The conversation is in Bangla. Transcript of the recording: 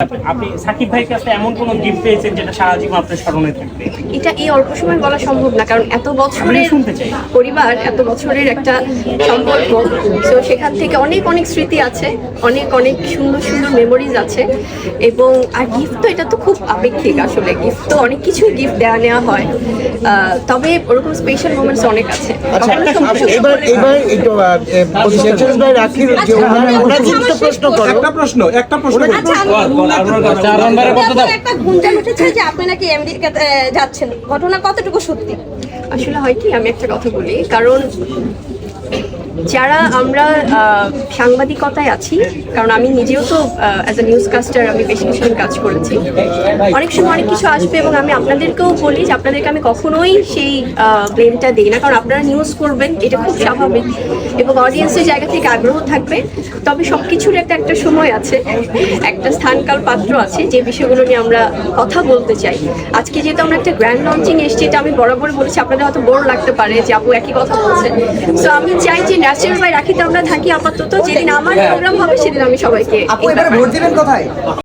আপনি সাকিব ভাইয়ের কাছে এমন কোন গিফট পেয়েছেন যেটা সারা জীবন আপনার স্মরণে থাকবে? এটা এই অল্প সময় বলা সম্ভব না, কারণ এত বছরের শুনতে চাই। পরিবার, এত বছরের একটা সম্পর্ক। তো সেখান থেকে অনেক অনেক স্মৃতি আছে, অনেক অনেক সুন্দর সুন্দর মেমোরিজ আছে। এবং আর গিফট তো এটা তো খুব আপেক্ষিক, আসলে গিফট তো অনেক কিছুই গিফট দেওয়া নেওয়া হয়, তবে ওরকম স্পেশাল মোমেন্টস অনেক আছে। আচ্ছা, এবার একটু সেন্ট্রাল ভাই রাখির যে ওনার একটা প্রশ্ন করো। একটা প্রশ্ন একটা গুঞ্জন উঠেছে যে আপনি নাকি আমেরিকাতে যাচ্ছেন, ঘটনা কতটুকু সত্যি? আসলে হয় কি, আমি একটা কথা বলি, কারণ যারা আমরা সাংবাদিকতায় আছি, কারণ আমি নিজেও তো অ্যাজ এ নিউজ কাস্টার আমি বেশ কিছুদিন কাজ করেছি, অনেক সময় অনেক কিছু আসবে এবং আমি আপনাদেরকেও বলি যে আপনাদেরকে আমি কখনোই সেই ব্লেমটা দিই না, কারণ আপনারা নিউজ করবেন, এটা খুব স্বাভাবিক এবং অডিয়েন্সের জায়গা থেকে আগ্রহ থাকবে। তবে সব কিছুর একটা সময় আছে, একটা স্থানকাল পাত্র আছে যে বিষয়গুলো নিয়ে আমরা কথা বলতে চাই। আজকে যেহেতু আমরা একটা গ্র্যান্ড লঞ্চিং এসছি, এটা আমি বরাবর বলেছি, আপনাদের হয়তো বোর লাগতে পারে যে আপু একই কথা বলছে। সো আমি চাই যে ন্যাচারাল বাই রাখিতে আমরা থাকি আপাতত, যেদিন আমার প্রোগ্রাম হবে সেদিন আমি সবাইকে আপু এবারে ভোট দিবেন কোথায়?